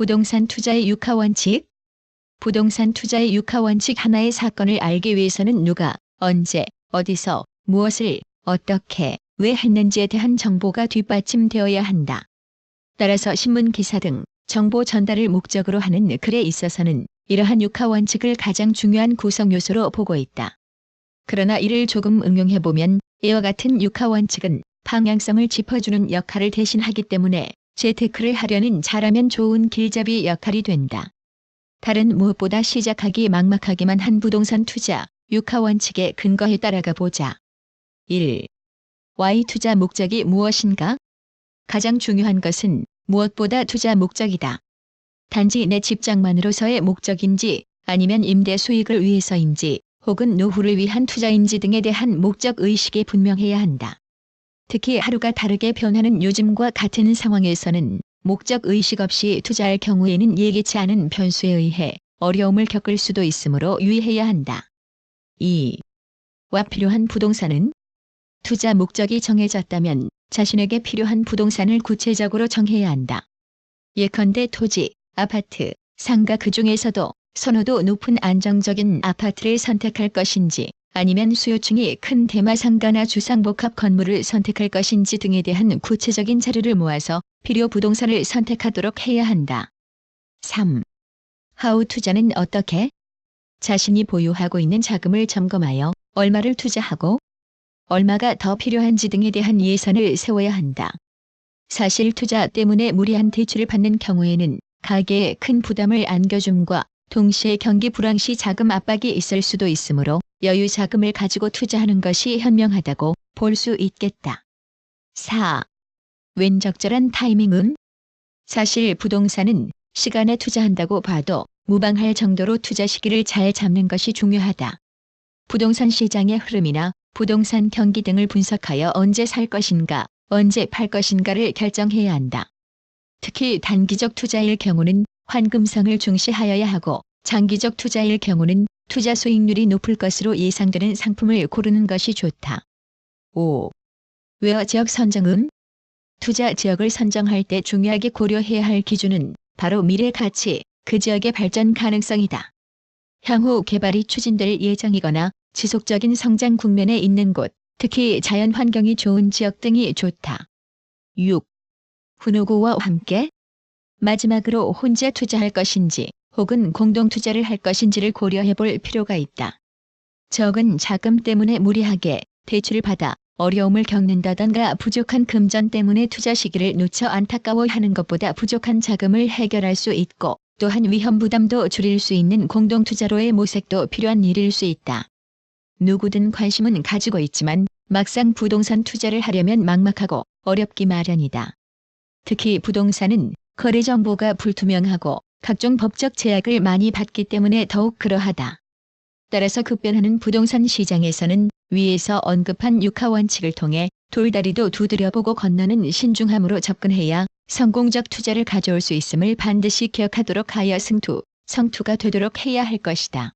부동산 투자의 육하원칙. 부동산 투자의 육하원칙 하나의 사건을 알기 위해서는 누가, 언제, 어디서, 무엇을, 어떻게, 왜 했는지에 대한 정보가 뒷받침되어야 한다. 따라서 신문 기사 등 정보 전달을 목적으로 하는 글에 있어서는 이러한 육하원칙을 가장 중요한 구성 요소로 보고 있다. 그러나 이를 조금 응용해보면 이와 같은 육하원칙은 방향성을 짚어주는 역할을 대신하기 때문에 재테크를 하려는 잘하면 좋은 길잡이 역할이 된다. 다른 무엇보다 시작하기 막막하기만 한 부동산 투자 육하원칙의 근거에 따라가 보자. 1. Y 투자 목적이 무엇인가? 가장 중요한 것은 무엇보다 투자 목적이다. 단지 내 집장만으로서의 목적인지 아니면 임대 수익을 위해서인지 혹은 노후를 위한 투자인지 등에 대한 목적 의식이 분명해야 한다. 특히 하루가 다르게 변하는 요즘과 같은 상황에서는 목적 의식 없이 투자할 경우에는 예기치 않은 변수에 의해 어려움을 겪을 수도 있으므로 유의해야 한다. 2. 와 필요한 부동산은? 투자 목적이 정해졌다면 자신에게 필요한 부동산을 구체적으로 정해야 한다. 예컨대 토지, 아파트, 상가 그 중에서도 선호도 높은 안정적인 아파트를 선택할 것인지 아니면 수요층이 큰 대마상가나 주상복합 건물을 선택할 것인지 등에 대한 구체적인 자료를 모아서 필요 부동산을 선택하도록 해야 한다. 3. 하우 투자는 어떻게? 자신이 보유하고 있는 자금을 점검하여 얼마를 투자하고 얼마가 더 필요한지 등에 대한 예산을 세워야 한다. 사실 투자 때문에 무리한 대출을 받는 경우에는 가계에 큰 부담을 안겨줌과 동시에 경기 불황 시 자금 압박이 있을 수도 있으므로 여유 자금을 가지고 투자하는 것이 현명하다고 볼 수 있겠다. 4. 웬 적절한 타이밍은? 사실 부동산은 시간에 투자한다고 봐도 무방할 정도로 투자 시기를 잘 잡는 것이 중요하다. 부동산 시장의 흐름이나 부동산 경기 등을 분석하여 언제 살 것인가, 언제 팔 것인가를 결정해야 한다. 특히 단기적 투자일 경우는 환금성을 중시하여야 하고 장기적 투자일 경우는 투자 수익률이 높을 것으로 예상되는 상품을 고르는 것이 좋다. 5. 웨어 지역 선정은? 투자 지역을 선정할 때 중요하게 고려해야 할 기준은 바로 미래 가치, 그 지역의 발전 가능성이다. 향후 개발이 추진될 예정이거나 지속적인 성장 국면에 있는 곳, 특히 자연 환경이 좋은 지역 등이 좋다. 6. 후노구와 함께? 마지막으로 혼자 투자할 것인지 혹은 공동 투자를 할 것인지를 고려해 볼 필요가 있다. 적은 자금 때문에 무리하게 대출을 받아 어려움을 겪는다던가 부족한 금전 때문에 투자 시기를 놓쳐 안타까워하는 것보다 부족한 자금을 해결할 수 있고 또한 위험 부담도 줄일 수 있는 공동 투자로의 모색도 필요한 일일 수 있다. 누구든 관심은 가지고 있지만 막상 부동산 투자를 하려면 막막하고 어렵기 마련이다. 특히 부동산은 거래 정보가 불투명하고 각종 법적 제약을 많이 받기 때문에 더욱 그러하다. 따라서 급변하는 부동산 시장에서는 위에서 언급한 육하원칙을 통해 돌다리도 두드려보고 건너는 신중함으로 접근해야 성공적 투자를 가져올 수 있음을 반드시 기억하도록 하여 성투가 되도록 해야 할 것이다.